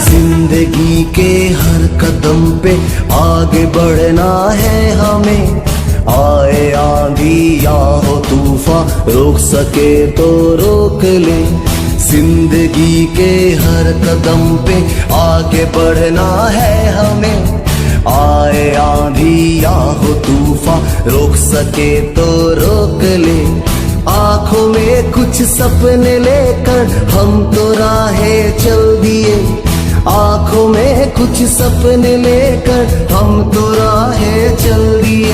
जिंदगी के हर कदम पे आगे बढ़ना है हमें, आए आंधी या हो तूफान रोक सके तो रोक ले। जिंदगी के हर कदम पे आगे बढ़ना है हमें, आए आंधी या हो तूफान रोक सके तो रोक ले। आंखों में कुछ सपने लेकर हम तो राहें चल दिए, आंखों में कुछ सपने लेकर हम तो राहें चल दिए।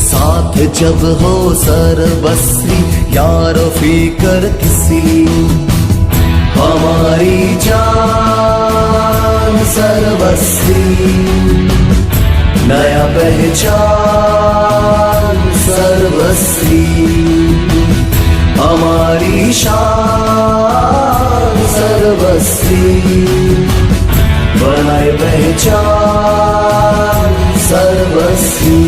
साथ जब हो सरबस्ती यारो फिकर किसी, हमारी जान सरबस्ती नया पहचान सरबस्ती, हमारी शान सरबस्ती बनाए पहचान सरबस्ती।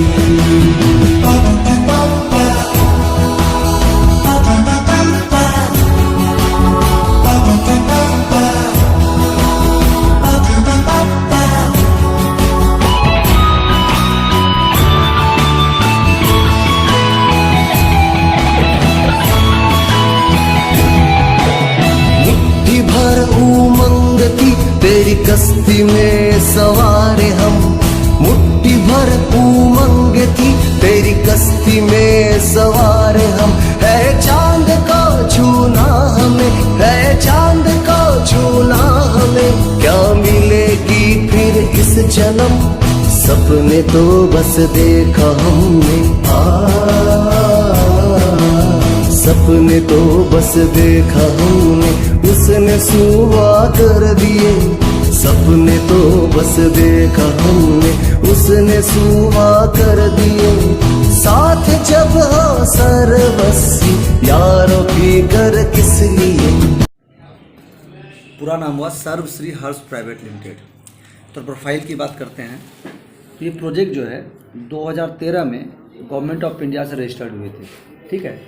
तेरी कश्ती में सवार हम, मुट्ठी भर उमंग थी तेरी कश्ती में सवार हम। है चांद को छूना हमें, है चांद को छूना हमें, क्या मिलेगी फिर इस जन्म, सपने तो बस देखा हमने। सपने तो बस देखा हमने, उसने सुवा कर दिए। सपने तो बस देखा हमने, उसने सुवा कर दिए। साथ जब हो सरबस्ती यारों की कर किस लिए। पूरा नाम हुआ सर्वश्री हर्ष प्राइवेट लिमिटेड। तो प्रोफाइल की बात करते हैं तो ये प्रोजेक्ट जो है 2013 में गवर्नमेंट ऑफ इंडिया से रजिस्टर्ड हुए थे, ठीक है।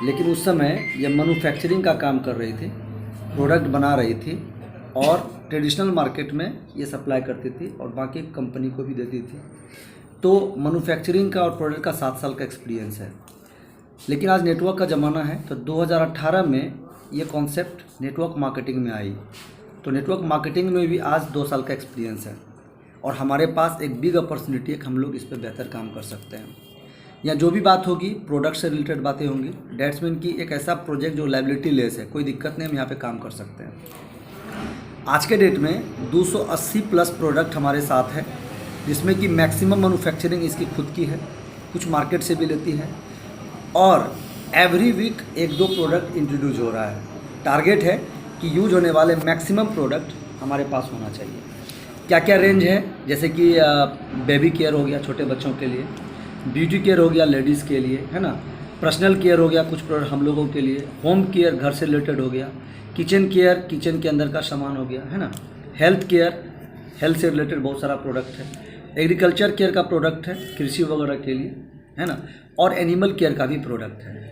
लेकिन उस समय ये मैन्युफैक्चरिंग का काम कर रही थी, प्रोडक्ट बना रही थी और ट्रेडिशनल मार्केट में ये सप्लाई करती थी और बाकी कंपनी को भी देती थी। तो मैन्युफैक्चरिंग का और प्रोडक्ट का 7 साल का एक्सपीरियंस है। लेकिन आज नेटवर्क का ज़माना है, तो 2018 में ये कॉन्सेप्ट नेटवर्क मार्केटिंग में आई। तो नेटवर्क मार्केटिंग में भी आज 2 साल का एक्सपीरियंस है और हमारे पास एक बिग अपॉर्चुनिटी है कि हम लोग इस पर बेहतर काम कर सकते हैं। या जो भी बात होगी प्रोडक्ट से रिलेटेड बातें होंगी। डैट्स मीन की एक ऐसा प्रोजेक्ट जो लाइबिलिटी लेस है, कोई दिक्कत नहीं, हम यहाँ पे काम कर सकते हैं। आज के डेट में 280 प्लस प्रोडक्ट हमारे साथ है, जिसमें कि मैक्सिमम मैन्युफैक्चरिंग इसकी खुद की है, कुछ मार्केट से भी लेती है और एवरी वीक 1-2 प्रोडक्ट इंट्रोड्यूस हो रहा है। टारगेट है कि यूज होने वाले मैक्सिमम प्रोडक्ट हमारे पास होना चाहिए। क्या क्या रेंज है, जैसे कि बेबी केयर हो गया छोटे बच्चों के लिए, ब्यूटी केयर हो गया लेडीज़ के लिए, है ना, पर्सनल केयर हो गया कुछ प्रोडक्ट हम लोगों के लिए, होम केयर घर से रिलेटेड हो गया, किचन केयर किचन के अंदर का सामान हो गया, है ना, हेल्थ केयर हेल्थ से रिलेटेड बहुत सारा प्रोडक्ट है, एग्रीकल्चर केयर का प्रोडक्ट है कृषि वगैरह के लिए, है ना, और एनिमल केयर का भी प्रोडक्ट है।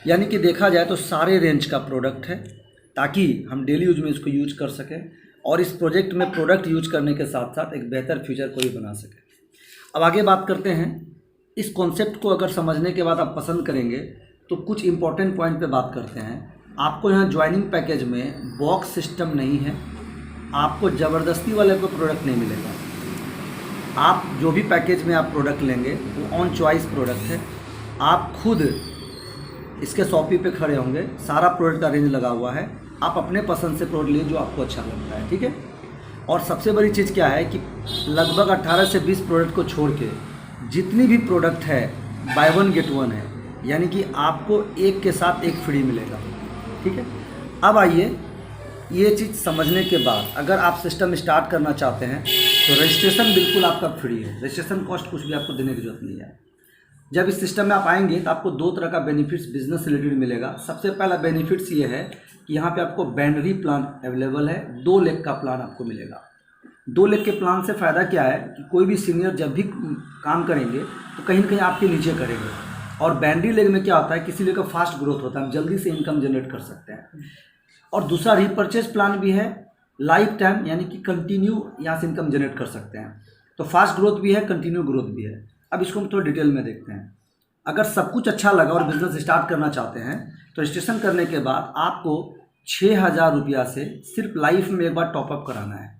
यानी कि देखा जाए तो सारे रेंज का प्रोडक्ट है, ताकि हम डेली यूज में इसको यूज कर सकें और इस प्रोजेक्ट में प्रोडक्ट यूज करने के साथ साथ एक बेहतर फ्यूचर को भी बना सकें। अब आगे बात करते हैं। इस कॉन्सेप्ट को अगर समझने के बाद आप पसंद करेंगे तो कुछ इंपॉर्टेंट पॉइंट पे बात करते हैं। आपको यहाँ ज्वाइनिंग पैकेज में बॉक्स सिस्टम नहीं है, आपको ज़बरदस्ती वाले को प्रोडक्ट नहीं मिलेगा। आप जो भी पैकेज में आप प्रोडक्ट लेंगे वो ऑन चॉइस प्रोडक्ट है, आप खुद इसके शॉपी पे खड़े होंगे, सारा प्रोडक्ट का रेंज लगा हुआ है, आप अपने पसंद से प्रोडक्ट लीजिए जो आपको अच्छा लगता है, ठीक है। और सबसे बड़ी चीज़ क्या है कि लगभग 18 से 20 प्रोडक्ट को छोड़ के जितनी भी प्रोडक्ट है बाय 1 गेट 1 है, यानी कि आपको एक के साथ एक फ्री मिलेगा, ठीक है। अब आइए, ये चीज़ समझने के बाद अगर आप सिस्टम स्टार्ट करना चाहते हैं तो रजिस्ट्रेशन बिल्कुल आपका फ्री है, रजिस्ट्रेशन कॉस्ट कुछ भी आपको देने की जरूरत नहीं है। जब इस सिस्टम में आप आएंगे तो आपको 2 तरह का बेनिफिट्स बिजनेस से रिलेटेड मिलेगा। सबसे पहला बेनिफिट्स ये है कि यहाँ पे आपको बाइनरी प्लान अवेलेबल है, 2 लाख का प्लान आपको मिलेगा। 2 लाख के प्लान से फ़ायदा क्या है कि कोई भी सीनियर जब भी काम करेंगे तो कहीं ना कहीं आपके नीचे करेंगे। और बाइनरी लेग में क्या होता है, किसी लेग का फास्ट ग्रोथ होता है, हम जल्दी से इनकम जनरेट कर सकते हैं। और दूसरा रीपर्चेज प्लान भी है, लाइफ टाइम, यानी कि कंटिन्यू यहाँ से इनकम जनरेट कर सकते हैं। तो फास्ट ग्रोथ भी है, कंटिन्यू ग्रोथ भी है। अब इसको हम थोड़ा डिटेल में देखते हैं। अगर सब कुछ अच्छा लगा और बिजनेस स्टार्ट करना चाहते हैं तो रजिस्ट्रेशन करने के बाद आपको 6,000 रुपया से सिर्फ लाइफ में एक बार टॉपअप कराना है।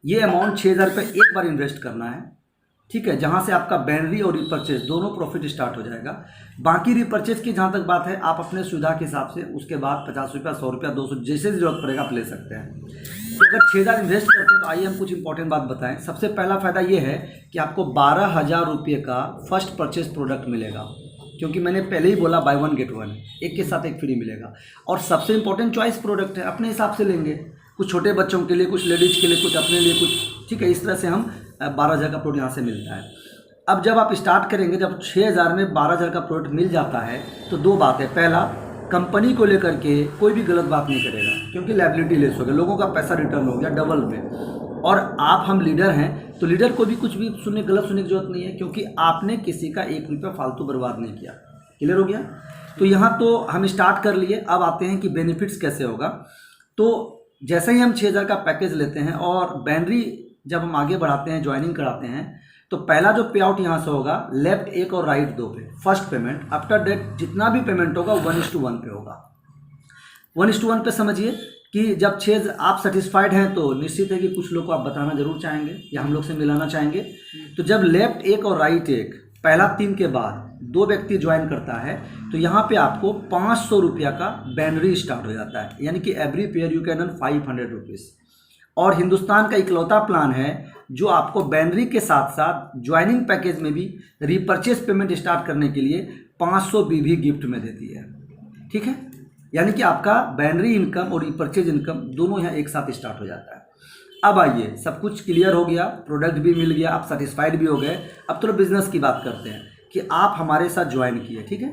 ये अमाउंट 6,000 रुपये एक बार इन्वेस्ट करना है, ठीक है, जहाँ से आपका बाइनरी और रिपर्चेज दोनों प्रॉफिट स्टार्ट हो जाएगा। बाकी रिपर्चेज की जहाँ तक बात है, आप अपने सुविधा के हिसाब से उसके बाद 50 रुपया, 100 रुपया, 200 जैसे ज़रूरत पड़ेगा आप ले सकते हैं। तो अगर 6,000 इन्वेस्ट करते हैं तो आइए हम कुछ इंपॉर्टेंट बात बताएं। सबसे पहला फ़ायदा ये है कि आपको 12,000 रुपये का फर्स्ट परचेज प्रोडक्ट मिलेगा, क्योंकि मैंने पहले ही बोला बाय 1 गेट 1, एक के साथ एक फ्री मिलेगा। और सबसे इंपॉर्टेंट चॉइस प्रोडक्ट है, अपने हिसाब से लेंगे, कुछ छोटे बच्चों के लिए, कुछ लेडीज़ के लिए, कुछ अपने लिए, कुछ, ठीक है। इस तरह से हम 12,000 का प्रोडक्ट यहाँ से मिलता है। अब जब आप स्टार्ट करेंगे, जब 6,000 में 12,000 का प्रोडक्ट मिल जाता है तो 2 बात है। पहला, कंपनी को लेकर के कोई भी गलत बात नहीं करेगा, क्योंकि लायबिलिटी लेस हो गया, लोगों का पैसा रिटर्न हो गया डबल में। और आप, हम लीडर हैं तो लीडर को भी कुछ भी गलत सुनने की जरूरत नहीं है, क्योंकि आपने किसी का 1 रुपया फालतू बर्बाद नहीं किया। क्लियर हो गया? तो यहाँ तो हम स्टार्ट कर लिए। अब आते हैं कि बेनिफिट्स कैसे होगा। तो जैसे ही हम 6,000 का पैकेज लेते हैं और बाइनरी जब हम आगे बढ़ाते हैं, ज्वाइनिंग कराते हैं, तो पहला जो पे आउट यहाँ से होगा, लेफ्ट 1 और राइट 2 पे फर्स्ट पेमेंट। आफ्टर डेट जितना भी पेमेंट होगा 1:1 पे होगा। 1:1 पे समझिए कि जब 6 आप सेटिस्फाइड हैं तो निश्चित है कि कुछ लोग को आप बताना जरूर चाहेंगे या हम लोग से मिलाना चाहेंगे। तो जब लेफ्ट 1 और राइट 1 पहला 3 के बाद 2 व्यक्ति ज्वाइन करता है तो यहाँ पे आपको 500 रुपया का बाइनरी स्टार्ट हो जाता है, यानी कि every pair you can earn 500 rupees. और हिंदुस्तान का इकलौता प्लान है जो आपको बाइनरी के साथ साथ ज्वाइनिंग पैकेज में भी रिपर्चेज पेमेंट स्टार्ट करने के लिए 500 भी गिफ्ट में देती है, ठीक है। यानी कि आपका बाइनरी इनकम और रिपर्चेज इनकम दोनों यहाँ एक साथ स्टार्ट हो जाता है। अब आइए, सब कुछ क्लियर हो गया, प्रोडक्ट भी मिल गया, आप सेटिस्फाइड भी हो गए। अब थोड़ा बिजनेस की बात करते हैं कि आप हमारे साथ ज्वाइन किए, ठीक है।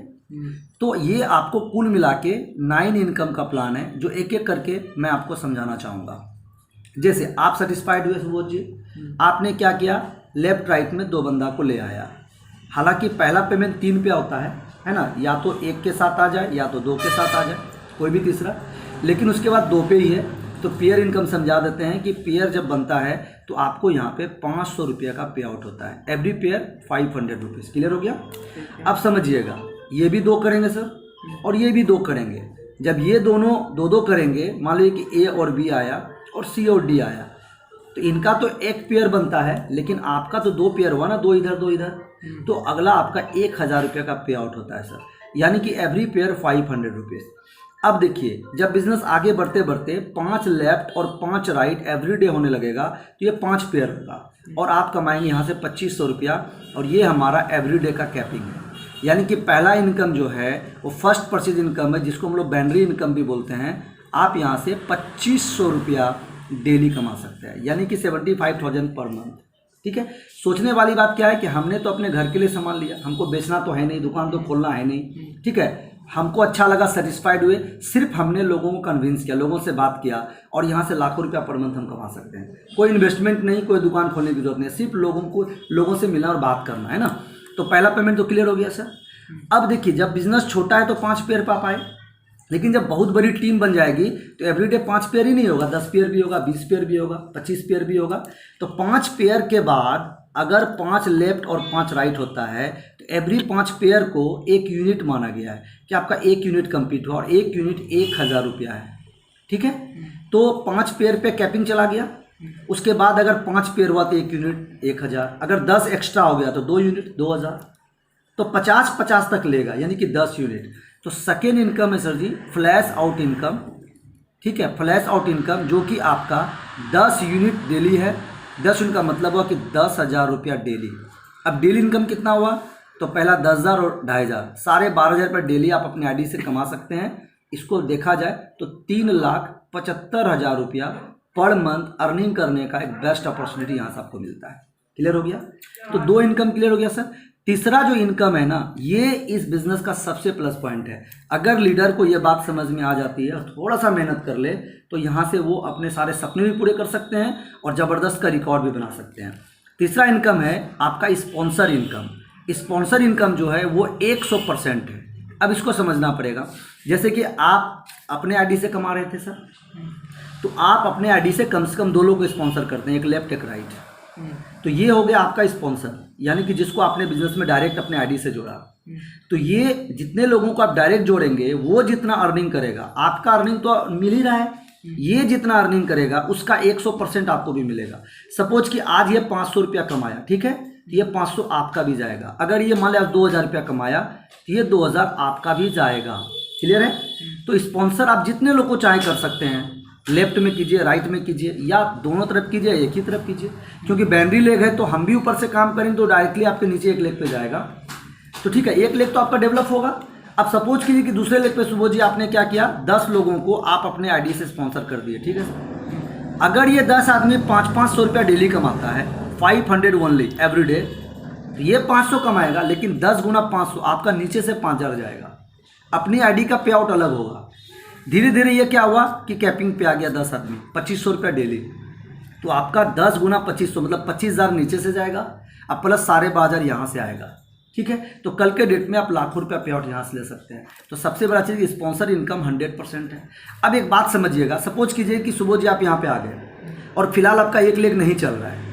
तो ये आपको कुल मिला के 9 इनकम का प्लान है, जो एक एक करके मैं आपको समझाना चाहूँगा। जैसे आप सेटिस्फाइड हुए सुबोध जी, आपने क्या किया, लेफ्ट राइट में 2 बंदा को ले आया। हालांकि पहला पेमेंट 3 पे होता है ना, या तो 1 के साथ आ जाए या तो 2 के साथ आ जाए, कोई भी तीसरा, लेकिन उसके बाद 2 पे ही है। तो पेयर इनकम समझा देते हैं कि पेयर जब बनता है तो आपको यहाँ पे 500 रुपये का पे आउट होता है, एवरी पेयर 500 रुपीज़। क्लियर हो गया? अब समझिएगा, ये भी 2 करेंगे सर और ये भी 2 करेंगे। जब ये दोनों 2-2 करेंगे, मान लीजिए कि ए और बी आया और सी और डी आया, तो इनका तो एक पेयर बनता है, लेकिन आपका तो 2 पेयर हुआ ना, 2 इधर 2 इधर, तो अगला आपका 1,000 रुपये का पे आउट होता है सर, यानी कि एवरी पेयर 500 रुपीज़। अब देखिए, जब बिजनेस आगे बढ़ते बढ़ते 5 लेफ्ट और 5 राइट एवरीडे होने लगेगा तो ये 5 पेयर होगा और आप कमाएंगे यहाँ से 2,500 रुपया। और ये हमारा एवरीडे का कैपिंग है, यानी कि पहला इनकम जो है वो फर्स्ट परचेज इनकम है, जिसको हम लोग बाइनरी इनकम भी बोलते हैं। आप यहाँ से 2,500 रुपया डेली कमा सकते हैं, यानी कि 75,000 पर मंथ, ठीक है। सोचने वाली बात क्या है कि हमने तो अपने घर के लिए सामान लिया, हमको बेचना तो है नहीं, दुकान तो खोलना है नहीं, ठीक है। हमको अच्छा लगा, सेटिस्फाइड हुए, सिर्फ हमने लोगों को कन्विंस किया, लोगों से बात किया और यहाँ से लाखों रुपया पर मंथ हम कमा सकते हैं। कोई इन्वेस्टमेंट नहीं, कोई दुकान खोलने की जरूरत नहीं, सिर्फ लोगों से मिलना और बात करना है ना। तो पहला पेमेंट तो क्लियर हो गया सर। अब देखिए, जब बिजनेस छोटा है तो 5 पेयर पा पाए, लेकिन जब बहुत बड़ी टीम बन जाएगी तो एवरीडे 5 पेयर ही नहीं होगा, 10 पेयर भी होगा, 20 पेयर भी होगा, 25 पेयर भी होगा। तो 5 पेयर के बाद अगर 5 लेफ्ट और 5 राइट होता है तो एवरी 5 पेयर को 1 यूनिट माना गया है कि आपका 1 यूनिट कंप्लीट हुआ और 1 यूनिट 1,000 रुपया है, ठीक है। तो 5 पेयर पे कैपिंग चला गया। उसके बाद अगर 5 पेयर हुआ तो 1 यूनिट 1,000, अगर 10 एक्स्ट्रा हो गया तो 2 यूनिट 2,000, तो 50-50 तक लेगा, यानी कि 10 यूनिट। तो सेकेंड इनकम है सर जी फ्लैश आउट इनकम, ठीक है, फ्लैश आउट इनकम, जो कि आपका 10 यूनिट डेली है। 10 यूनिट का मतलब हुआ कि 10,000 रुपया डेली। अब डेली इनकम कितना हुआ, तो पहला 10,000 और 2,500, साढ़े 12,000 रुपये डेली आप अपने आईडी से कमा सकते हैं। इसको देखा जाए तो 3,75,000 रुपया पर मंथ अर्निंग करने का एक बेस्ट अपॉर्चुनिटी यहाँ से आपको मिलता है। क्लियर हो गया? तो 2 इनकम क्लियर हो गया सर। तीसरा जो इनकम है ना, ये इस बिजनेस का सबसे प्लस पॉइंट है। अगर लीडर को ये बात समझ में आ जाती है और थोड़ा सा मेहनत कर ले तो यहाँ से वो अपने सारे सपने भी पूरे कर सकते हैं और ज़बरदस्त का रिकॉर्ड भी बना सकते हैं। तीसरा इनकम है आपका स्पॉन्सर इनकम। स्पॉन्सर इनकम जो है वो 100% है। अब इसको समझना पड़ेगा। जैसे कि आप अपने आईडी से कमा रहे थे सर, तो आप अपने आईडी से कम 2 लोग को स्पॉन्सर करते हैं, एक लेफ्ट एक राइट। तो ये हो गया आपका स्पॉन्सर, यानी कि जिसको आपने बिजनेस में डायरेक्ट अपने आईडी से जोड़ा। तो ये जितने लोगों को आप डायरेक्ट जोड़ेंगे वो जितना अर्निंग करेगा, आपका अर्निंग तो मिल ही रहा है, ये जितना अर्निंग करेगा उसका 100% आपको भी मिलेगा। सपोज कि आज ये 500 रुपया कमाया, ठीक है, तो ये 500 आपका भी जाएगा। अगर ये मान लिया 2000 रुपया कमाया तो ये 2000 आपका भी जाएगा। क्लियर है? तो स्पॉन्सर आप जितने लोग को चाहे कर सकते हैं, लेफ्ट में कीजिए, राइट में कीजिए, या दोनों तरफ कीजिए, एक ही तरफ कीजिए। क्योंकि बाउंड्री लेग है तो हम भी ऊपर से काम करेंगे तो डायरेक्टली आपके नीचे एक लेग पे जाएगा। तो ठीक है, एक लेग तो आपका डेवलप होगा। अब सपोज कीजिए कि दूसरे लेग पे सुबोध जी आपने क्या किया, 10 लोगों को आप अपने आईडी से स्पॉन्सर कर दिए, ठीक है। अगर ये 10 आदमी 500 रुपया डेली कमाता है, 500 ओनली एवरी डे, तो ये 500 कमाएगा, लेकिन 10 गुना 500 आपका नीचे से 5000 जाएगा। अपनी आईडी का पे आउट अलग होगा। धीरे धीरे ये क्या हुआ कि कैपिंग पे आ गया 10 आदमी, 2500 रुपया डेली। तो आपका 10 गुना 2500 मतलब 25000 नीचे से जाएगा, अब प्लस साढ़े 12,000 यहाँ से आएगा। ठीक है, तो कल के डेट में आप लाखों रुपया पे आउट यहाँ से ले सकते हैं। तो सबसे बड़ा चीज़ स्पॉन्सर इनकम 100% है। अब एक बात समझिएगा, सपोज कीजिए कि सुबोध जी आप यहाँ पे आ गए और फिलहाल आपका एक लेग नहीं चल रहा है।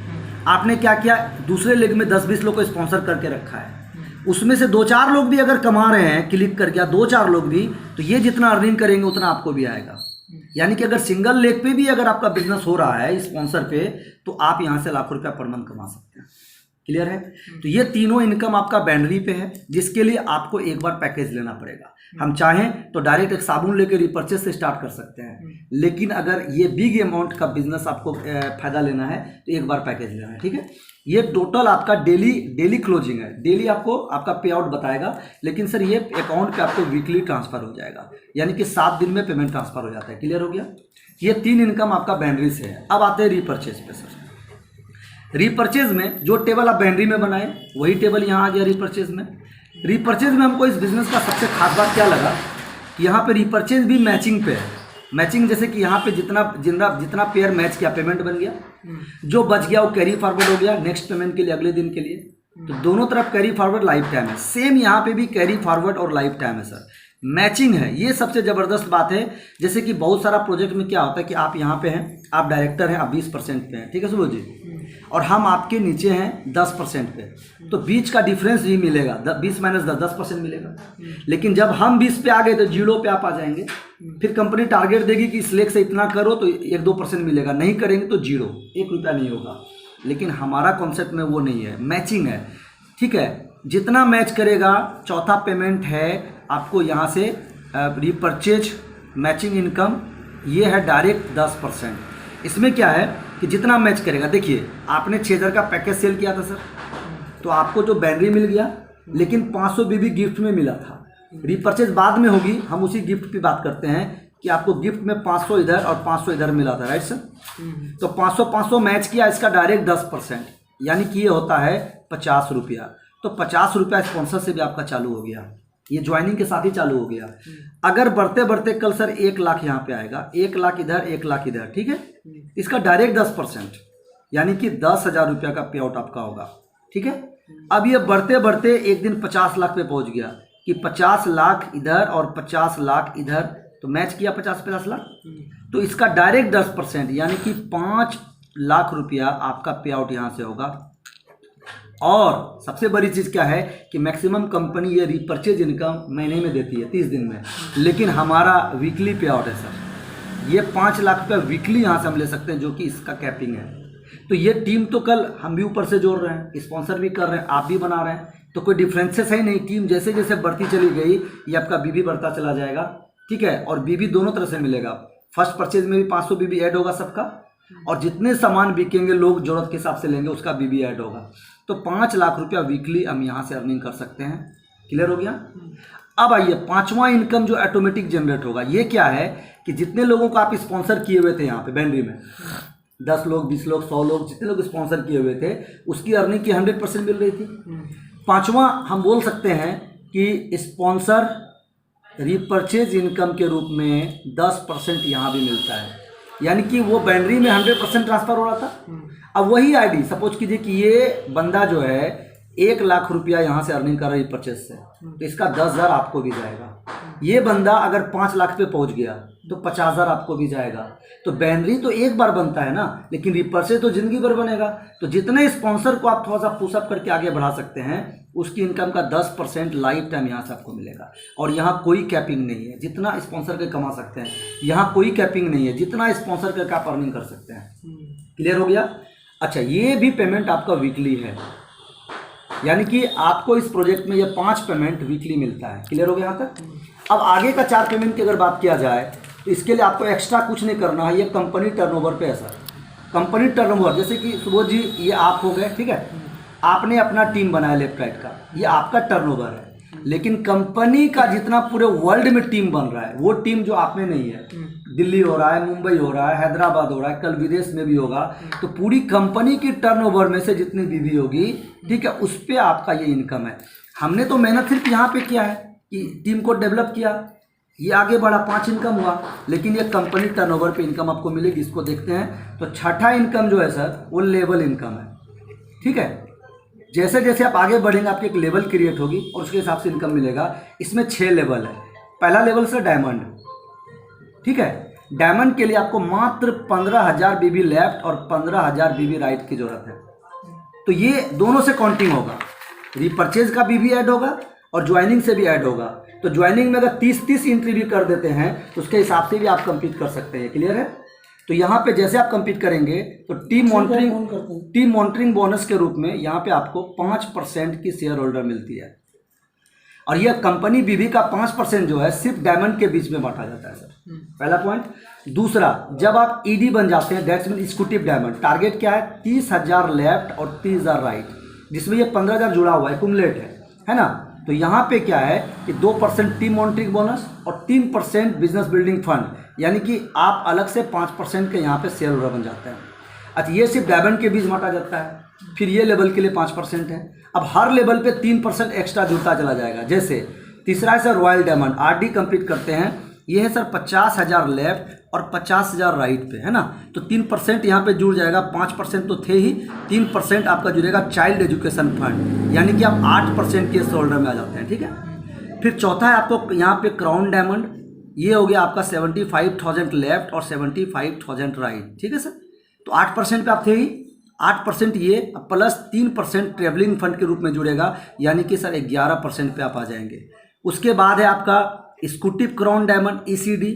आपने क्या किया, दूसरे लेग में 10-20 लोग को स्पॉन्सर करके रखा है। उसमें से 2-4 लोग भी अगर कमा रहे हैं, क्लिक कर गया 2-4 लोग भी, तो ये जितना अर्निंग करेंगे उतना आपको भी आएगा। यानी कि अगर सिंगल लेग पे भी अगर आपका बिजनेस हो रहा है स्पॉन्सर पे, तो आप यहाँ से लाखों रुपया पर मंथ कमा सकते हैं। क्लियर है? तो ये तीनों इनकम आपका बाउंड्री पे है, जिसके लिए आपको एक बार पैकेज लेना पड़ेगा। हम चाहें तो डायरेक्ट एक साबुन लेकर रिपर्चेज से स्टार्ट कर सकते हैं, लेकिन अगर ये बिग अमाउंट का बिजनेस आपको फायदा लेना है तो एक बार पैकेज लेना है। ठीक है, ये टोटल आपका डेली क्लोजिंग है। डेली आपको आपका पे आउट बताएगा, लेकिन सर ये अकाउंट पे आपको वीकली ट्रांसफर हो जाएगा, यानी कि 7 दिन में पेमेंट ट्रांसफर हो जाता है। क्लियर हो गया? ये 3 इनकम आपका बाउंड्री से है। अब आते हैं रीपर्चेज पे। सर रीपर्चेज में जो टेबल आप बाउंड्री में बनाए वही टेबल यहाँ आ गया रीपर्चेज में। रीपर्चेज में हमको इस बिजनेस का सबसे खास बात क्या लगा, यहाँ पे रीपर्चेज भी मैचिंग पे है। मैचिंग जैसे कि यहाँ पे जितना पेयर मैच किया पेमेंट बन गया, जो बच गया वो कैरी फॉरवर्ड हो गया नेक्स्ट पेमेंट के लिए, अगले दिन के लिए। तो दोनों तरफ कैरी फॉरवर्ड लाइफ टाइम है। सेम यहाँ पे भी कैरी फॉरवर्ड और लाइफ टाइम है सर, मैचिंग है। ये सबसे ज़बरदस्त बात है। जैसे कि बहुत सारा प्रोजेक्ट में क्या होता है कि आप यहाँ पे हैं, आप डायरेक्टर हैं, आप 20% पे हैं, ठीक है सुबोध जी, और हम आपके नीचे हैं 10% पे, तो बीच का डिफरेंस ही मिलेगा, 20 माइनस 10% मिलेगा। लेकिन जब हम 20 पे आ गए तो 0 पे आप आ जाएंगे। फिर कंपनी टारगेट देगी कि इस लेग से इतना करो तो 1-2% मिलेगा, नहीं करेंगे तो 0, 1 रुपया नहीं होगा। लेकिन हमारा कॉन्सेप्ट में वो नहीं है, मैचिंग है। ठीक है, जितना मैच करेगा, चौथा पेमेंट है आपको यहाँ से रीपर्चेज मैचिंग इनकम, ये है डायरेक्ट 10%। इसमें क्या है कि जितना मैच करेगा, देखिए आपने 6000 का पैकेज सेल किया था सर, तो आपको जो बाउंड्री मिल गया, लेकिन 500 बीबी गिफ्ट में मिला था। रीपर्चेज बाद में होगी, हम उसी गिफ्ट की बात करते हैं कि आपको गिफ्ट में 500 इधर और 500 इधर मिला था, राइट सर। तो 500 मैच किया, इसका डायरेक्ट 10%, यानी कि ये होता है 50 रुपया। तो 50 रुपया स्पॉन्सर से भी आपका चालू हो गया, ये ज्वाइनिंग के साथ ही चालू हो गया। अगर बढ़ते बढ़ते कल सर 1 लाख यहाँ पे आएगा, 1 लाख इधर 1 लाख इधर, ठीक है, इसका डायरेक्ट 10%, यानी कि 10,000 रुपया का पे आउट आपका होगा। ठीक है, अब ये बढ़ते बढ़ते एक दिन 50 लाख पे पहुंच गया कि 50 लाख इधर और 50 लाख इधर, तो मैच किया 50-50 लाख, तो इसका डायरेक्ट 10%, यानी कि 5 लाख रुपया आपका पे आउट यहाँ से होगा। और सबसे बड़ी चीज़ क्या है कि मैक्सिमम कंपनी ये रीपर्चेज इनकम महीने में देती है, 30 दिन में, लेकिन हमारा वीकली पे आउट है सर। ये 5 लाख रुपया वीकली यहाँ से हम ले सकते हैं, जो कि इसका कैपिंग है। तो ये टीम तो कल हम भी ऊपर से जोड़ रहे हैं, स्पॉन्सर भी कर रहे हैं, आप भी बना रहे हैं, तो कोई डिफरेंसेस है नहीं। टीम जैसे जैसे बढ़ती चली गई, ये आपका बीबी बढ़ता चला जाएगा। ठीक है, और बीबी दोनों तरह से मिलेगा। फर्स्ट परचेज में भी 500 बीबी ऐड होगा सबका, और जितने सामान बिकेंगे लोग जरूरत के हिसाब से लेंगे, उसका बीबी ऐड होगा। तो 5 लाख रुपया वीकली हम यहाँ से अर्निंग कर सकते हैं। क्लियर हो गया? अब आइए 5वां इनकम जो ऑटोमेटिक जनरेट होगा। ये क्या है कि जितने लोगों को आप स्पॉन्सर किए हुए थे यहाँ पे बाउंड्री में, 10 लोग, 20 लोग, 100 लोग, जितने लोग स्पॉन्सर किए हुए थे, उसकी अर्निंग की 100% मिल रही थी। पांचवा हम बोल सकते हैं कि स्पॉन्सर रीपरचेज इनकम के रूप में 10% यहाँ भी मिलता है, यानी कि वो बाइनरी में 100% ट्रांसफर हो रहा था। अब वही आईडी सपोज कीजिए कि ये बंदा जो है 1 लाख रुपया यहाँ से अर्निंग कर रहा है रीपरचेज से, तो इसका 10,000 आपको भी जाएगा। ये बंदा अगर 5 लाख पे पहुँच गया तो 50,000 आपको भी जाएगा। तो बैनरी तो एक बार बनता है ना, लेकिन रीपरचेज तो जिंदगी भर बनेगा। तो जितने स्पॉन्सर को आप थोड़ा सा पुशअप करके आगे बढ़ा सकते हैं, उसकी इनकम का 10% लाइफ टाइम यहाँ से आपको मिलेगा। और यहाँ कोई कैपिंग नहीं है, जितना स्पॉन्सर के कमा सकते हैं, यहाँ कोई कैपिंग नहीं है, जितना स्पॉन्सर करके आप अर्निंग कर सकते हैं। क्लियर हो गया? अच्छा, ये भी पेमेंट आपका वीकली है, यानी कि आपको इस प्रोजेक्ट में ये 5 पेमेंट वीकली मिलता है। क्लियर हो गया यहाँ तक? अब आगे का 4 पेमेंट की अगर बात किया जाए तो इसके लिए आपको एक्स्ट्रा कुछ नहीं करना है। ये कंपनी टर्नओवर पे है सर। कंपनी टर्नओवर जैसे कि सुबोध जी ये आप हो गए, ठीक है, आपने अपना टीम बनाया लेफ्ट राइट का, ये आपका टर्नओवर है। लेकिन कंपनी का जितना पूरे वर्ल्ड में टीम बन रहा है, वो टीम जो आप में नहीं है, दिल्ली हो रहा है, मुंबई हो रहा है, हैदराबाद हो रहा है, कल विदेश में भी होगा, तो पूरी कंपनी की टर्नओवर में से जितनी बीवी होगी, ठीक है, उस पर आपका ये इनकम है। हमने तो मेहनत सिर्फ यहाँ पे किया है कि टीम को डेवलप किया, ये आगे बढ़ा, 5 इनकम हुआ, लेकिन ये कंपनी टर्नओवर पे इनकम आपको मिलेगी। इसको देखते हैं तो छठा इनकम जो है सर वो लेवल इनकम है। ठीक है, जैसे जैसे आप आगे बढ़ेंगे आपकी एक लेवल क्रिएट होगी और उसके हिसाब से इनकम मिलेगा। इसमें 6 लेवल है। पहला लेवल सर डायमंड। ठीक है, डायमंड के लिए आपको मात्र 15,000 बीबी लेफ्ट और 15,000 बीबी राइट की जरूरत है। तो ये दोनों से काउंटिंग होगा, रीपरचेज का बीबी ऐड होगा और ज्वाइनिंग से भी ऐड होगा। तो ज्वाइनिंग में अगर 30-30 एंट्री भी कर देते हैं तो उसके हिसाब से भी आप कंप्लीट कर सकते हैं। क्लियर है? तो यहाँ पे जैसे आप कंप्लीट करेंगे तो टीम मॉनिटरिंग बोनस के रूप में यहाँ पे आपको 5% की शेयर होल्डर मिलती है। और यह कंपनी बीबी का 5% जो है सिर्फ डायमंड के बीच में बांटा जाता है सर। पहला पॉइंट। दूसरा, जब आप ईडी बन जाते हैं, that's mean executive diamond, target क्या है? 30,000 लेफ्ट और 30,000 राइट, जिसमें ये 15,000 जुड़ा हुआ है, एक्यूमुलेट है ना। तो यहाँ पे क्या है कि 2% टीम मॉनिटरिंग बोनस और 3% बिजनेस बिल्डिंग फंड, यानी कि आप अलग से 5% के यहाँ पे शेयर होल्डर बन जाते हैं। अच्छा, ये सिर्फ डायमंड के बीच बांटा जाता है। फिर ये लेवल के लिए 5% है। अब हर लेवल पे 3% एक्स्ट्रा जुड़ता चला जाएगा। जैसे तीसरा है sir royal diamond, RD complete करते हैं, ये है सर 50,000 लेफ्ट और 50,000 राइट पे, है ना। तो 3% यहाँ पे जुड़ जाएगा, 5% तो थे ही, 3% आपका जुड़ेगा चाइल्ड एजुकेशन फंड, यानी कि आप 8% के होल्डर में आ जाते हैं। ठीक है, फिर चौथा है आपको यहाँ पे क्राउन डायमंड, ये हो गया आपका 75,000 लेफ्ट और 75,000 राइट। ठीक है सर, तो 8% पे आप थे ही, 8% ये प्लस 3% ट्रेवलिंग फंड के रूप में जुड़ेगा, यानी कि सर 11% पे आप आ जाएंगे। उसके बाद है आपका एक्जीक्यूटिव क्राउन डायमंड ECD,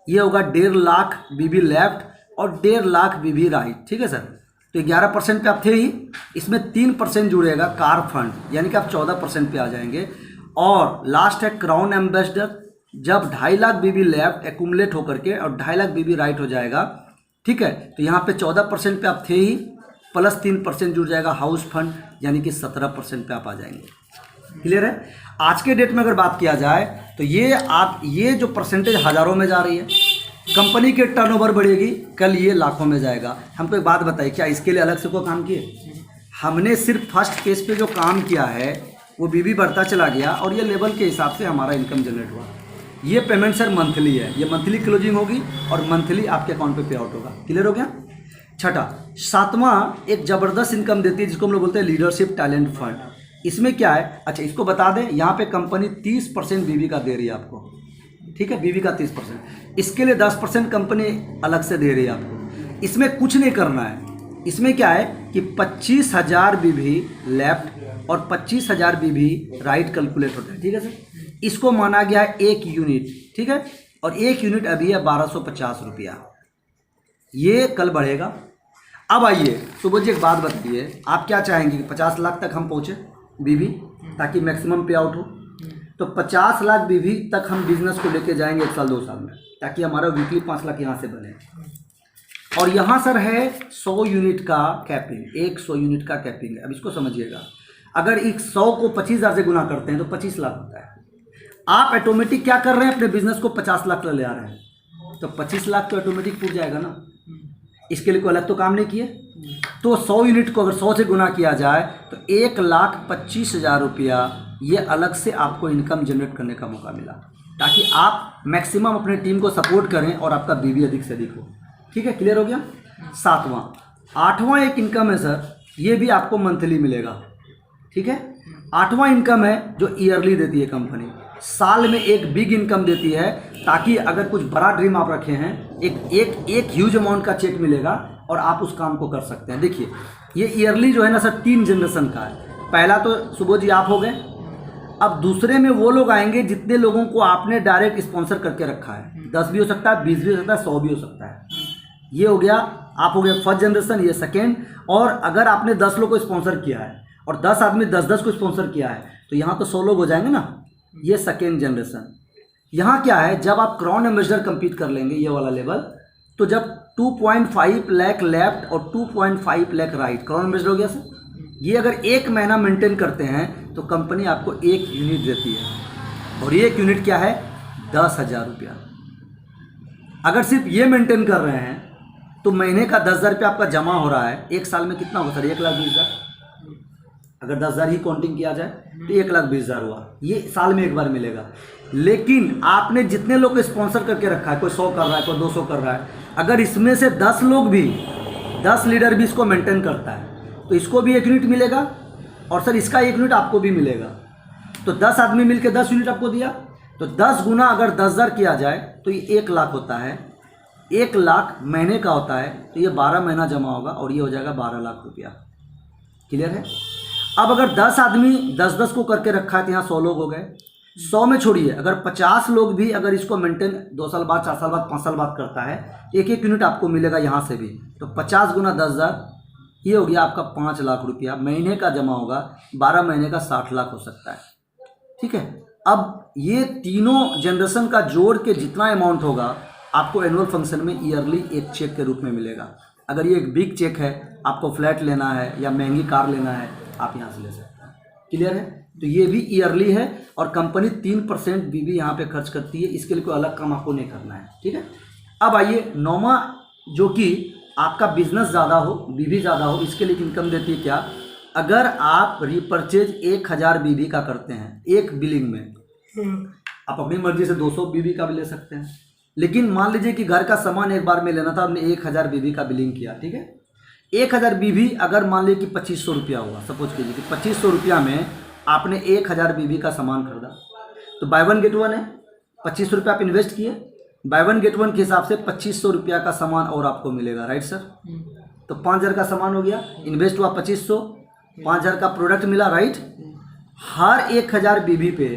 ये होगा 1.5 लाख बीबी लेफ्ट और 1.5 लाख बीबी राइट। ठीक है सर, तो 11% पे आप थे ही, इसमें 3% जुड़ेगा कार फंड, यानी कि आप 14% पे आ जाएंगे। और लास्ट है क्राउन एम्बेसडर, जब 2.5 लाख बीबी लेफ्ट एक्यूमुलेट होकर के और 2.5 लाख बीबी राइट हो जाएगा। ठीक है, तो यहाँ पे 14% पे आप थे ही, प्लस 3% जुड़ जाएगा हाउस फंड, यानी कि 17% पे आप आ जाएंगे। क्लियर है? आज के डेट में अगर बात किया जाए तो ये जो परसेंटेज हज़ारों में जा रही है, कंपनी के टर्नओवर बढ़ेगी, कल ये लाखों में जाएगा। हमको एक बात बताइए, क्या इसके लिए अलग से कोई काम किए? हमने सिर्फ फर्स्ट केस पे जो काम किया है वो बीबी बढ़ता चला गया और ये लेवल के हिसाब से हमारा इनकम जनरेट हुआ। ये पेमेंट सर मंथली है, ये मंथली क्लोजिंग होगी और मंथली आपके अकाउंट पे पे आउट होगा। क्लियर हो गया? छठा, सातवां एक ज़बरदस्त इनकम देती है जिसको हम लोग बोलते हैं लीडरशिप टैलेंट फंड। इसमें क्या है? अच्छा, इसको बता दें, यहाँ पे कंपनी 30% बीबी का दे रही है आपको। ठीक है, बीबी का 30%, इसके लिए 10% कंपनी अलग से दे रही है आपको। इसमें कुछ नहीं करना है। इसमें क्या है कि 25,000 बीबी लेफ्ट और 25,000 बीबी राइट कैलकुलेट होता है। ठीक है सर, इसको माना गया है 1 यूनिट। ठीक है, और 1 यूनिट अभी है 1250 रुपया, ये कल बढ़ेगा। अब आइए सुबह जी एक बात बताइए, आप क्या चाहेंगे कि 50 लाख तक हम पहुँचे बीबी, ताकि मैक्सिमम पे आउट हो? तो 50 लाख बीबी तक हम बिजनेस को लेके जाएंगे 1 साल 2 साल में, ताकि हमारा वीकली 5 लाख यहाँ से बने। और यहाँ सर है 100 यूनिट का कैपिंग, 100 यूनिट का कैपिंग है। अब इसको समझिएगा, अगर एक 100 को 25,000 से गुना करते हैं तो 25 लाख होता है। आप ऑटोमेटिक क्या कर रहे हैं, अपने बिजनेस को 50 लाख ले आ रहे हैं, तो 25 लाख तो ऑटोमेटिक पूछ जाएगा ना। इसके लिए कोई अलग तो काम नहीं किए। तो 100 यूनिट को अगर 100 से गुना किया जाए तो 1,25,000 रुपया ये अलग से आपको इनकम जनरेट करने का मौका मिला, ताकि आप मैक्सिमम अपने टीम को सपोर्ट करें और आपका बीवी अधिक से अधिक हो। ठीक है, क्लियर हो गया। 7वां 8वां एक इनकम है सर, ये भी आपको मंथली मिलेगा। ठीक है, 8वां इनकम है जो ईयरली देती है कंपनी, साल में एक बिग इनकम देती है, ताकि अगर कुछ बड़ा ड्रीम आप रखे हैं, एक ह्यूज अमाउंट का चेक मिलेगा और आप उस काम को कर सकते हैं। देखिए ये ईयरली जो है ना सर 3 जनरेशन का है। पहला तो सुबोध जी आप हो गए, अब दूसरे में वो लोग आएंगे जितने लोगों को आपने डायरेक्ट स्पॉन्सर करके रखा है। 10 भी हो सकता है, 20 भी हो सकता है, 100 भी हो सकता है। ये हो गया, आप हो गए फर्स्ट जनरेशन, ये सेकेंड। और अगर आपने 10 लोग को स्पॉन्सर किया है और 10 आदमी 10-10 को स्पॉन्सर किया है तो यहाँ तो 100 लोग हो जाएंगे ना, ये सेकेंड जनरेशन। यहाँ क्या है, जब आप क्राउन एम्बेसडर कंप्लीट कर लेंगे ये वाला लेवल, तो जब 2.5 लाख लेफ्ट और 2.5 लाख राइट, क्राउन एम्बेसडर हो गया सर। ये अगर 1 महीना मेंटेन करते हैं तो कंपनी आपको 1 यूनिट देती है, और ये 1 यूनिट क्या है, 10,000 रुपया। अगर सिर्फ ये मेंटेन कर रहे हैं तो महीने का 10,000 रुपया आपका जमा हो रहा है। एक साल में कितना होगा सर, 1,20,000। अगर 10,000 ही काउंटिंग किया जाए तो 1,20,000 हुआ, ये साल में एक बार मिलेगा। लेकिन आपने जितने लोग को स्पॉन्सर करके रखा है, कोई 100 कर रहा है, कोई 200 कर रहा है, अगर इसमें से 10 लोग भी, 10 लीडर भी इसको मेंटेन करता है तो इसको भी 1 यूनिट मिलेगा, और सर इसका 1 यूनिट आपको भी मिलेगा। तो 10 आदमी मिलकर 10 यूनिट आपको दिया, तो 10 गुना अगर 10,000 किया जाए तो ये 1 लाख होता है। 1 लाख महीने का होता है, तो ये 12 महीना जमा होगा और ये हो जाएगा 12 लाख रुपया। क्लियर है। अब अगर 10 आदमी 10-10 को करके रखा है तो यहाँ 100 लोग हो गए। 100 में छोड़िए, अगर 50 लोग भी अगर इसको मेंटेन 2 साल बाद, 4 साल बाद, 5 साल बाद करता है, 1-1 यूनिट आपको मिलेगा यहाँ से भी। तो 50 गुना 10,000, ये हो गया आपका 5 लाख रुपया महीने का जमा होगा। 12 महीने का 60 लाख हो सकता है। ठीक है, अब ये तीनों जनरेशन का जोड़ के जितना अमाउंट होगा आपको एनुअल फंक्शन में ईयरली एक चेक के रूप में मिलेगा। अगर ये एक बिग चेक है, आपको फ्लैट लेना है या महंगी कार लेना है, आप यहाँ से ले सकते हैं। क्लियर है। तो ये भी ईयरली है और कंपनी 3% बीबी यहाँ पे खर्च करती है। इसके लिए कोई अलग काम आपको नहीं करना है। ठीक है। अब आइए 9वां, जो कि आपका बिजनेस ज़्यादा हो, बीबी ज़्यादा हो, इसके लिए इनकम देती है क्या, अगर आप रिपर्चेज 1000 बीबी का करते हैं एक बिलिंग में, आप अपनी मर्जी से 200 बीबी का भी ले सकते हैं। लेकिन मान लीजिए कि घर का सामान एक बार में लेना था, आपने 1000 बीबी का बिलिंग किया। ठीक है, 1000 बीबी अगर मान लीजिए कि 2500 रुपया हुआ, सपोज कीजिए कि 2500 रुपया में आपने 1000 बीबी का सामान खरीदा, तो बाय 1 गेट 1 है। 2500 रुपया आप इन्वेस्ट किए, बाय 1 गेट 1 के हिसाब से 2500 रुपया का सामान और आपको मिलेगा। Right sir. तो 5000 का सामान हो गया, इन्वेस्ट हुआ 2500, 5000 का प्रोडक्ट मिला। राइट। हर 1000 बीबी पे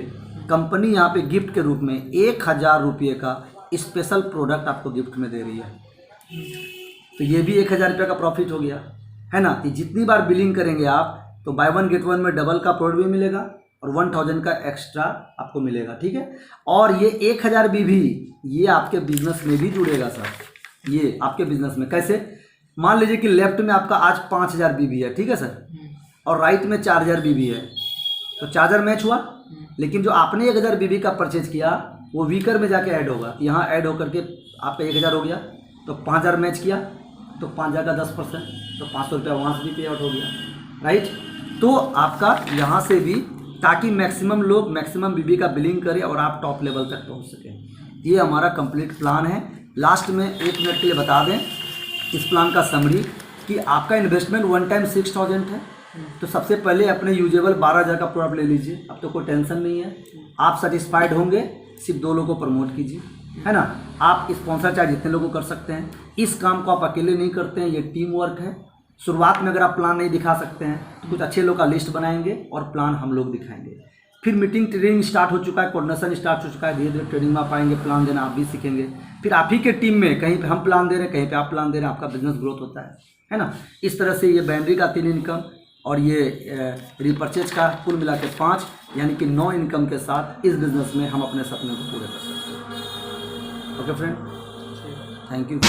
कंपनी यहाँ पे गिफ्ट के रूप में 1000 रुपये का स्पेशल प्रोडक्ट आपको गिफ्ट में दे रही है। तो ये भी 1000 रुपये का प्रॉफिट हो गया, है ना। तो जितनी बार बिलिंग करेंगे आप, तो बाय 1 गेट 1 में डबल का प्रोडक्ट भी मिलेगा और 1000 का एक्स्ट्रा आपको मिलेगा। ठीक है। और ये 1000 बीबी ये आपके बिजनेस में भी जुड़ेगा सर। ये आपके बिजनेस में कैसे, मान लीजिए कि लेफ्ट में आपका आज 5000 बीबी है। ठीक है सर। और राइट में 4000 बीबी है, तो 4000 मैच हुआ। लेकिन जो आपने 1000 बीबी का परचेज किया वो वीकर में जाके ऐड होगा, यहाँ ऐड होकर के आपका 1000 हो गया। तो 5000 मैच किया तो 5000 का 10%, तो 500 रुपया वहाँ से भी पे आउट हो गया। राइट। तो आपका यहाँ से भी, ताकि मैक्सिमम लोग मैक्सिमम बीबी का बिलिंग करें और आप टॉप लेवल तक पहुँच सकें। ये हमारा कंप्लीट प्लान है। लास्ट में 1 मिनट के लिए बता दें इस प्लान का समरी, कि आपका इन्वेस्टमेंट 1 टाइम 6000 है। तो सबसे पहले अपने यूजेबल 12000 का प्रोडक्ट ले लीजिए, अब तो कोई टेंशन नहीं है, आप सेटिस्फाइड होंगे। सिर्फ 2 लोगों को प्रमोट कीजिए, है ना। आप स्पॉन्सर चाहे जितने लोगों को कर सकते हैं। इस काम को आप अकेले नहीं करते हैं, ये टीम वर्क है। शुरुआत में अगर आप प्लान नहीं दिखा सकते हैं तो कुछ अच्छे लोग का लिस्ट बनाएंगे और प्लान हम लोग दिखाएंगे। फिर मीटिंग ट्रेनिंग स्टार्ट हो चुका है, कोऑर्डिनेशन स्टार्ट हो चुका है, धीरे धीरे ट्रेनिंग में आप आएंगे, प्लान देना आप भी सीखेंगे। फिर आप ही के टीम में कहीं पे हम प्लान दे रहे हैं, कहीं पे आप प्लान दे रहे हैं, आपका बिजनेस ग्रोथ होता है ना। इस तरह से ये बाइनरी का 3 इनकम और ये रिपर्चेज का कुल मिला के 5, यानी कि 9 इनकम के साथ इस बिजनेस में हम अपने सपने को पूरे कर सकते हैं। Okay friend, thank you.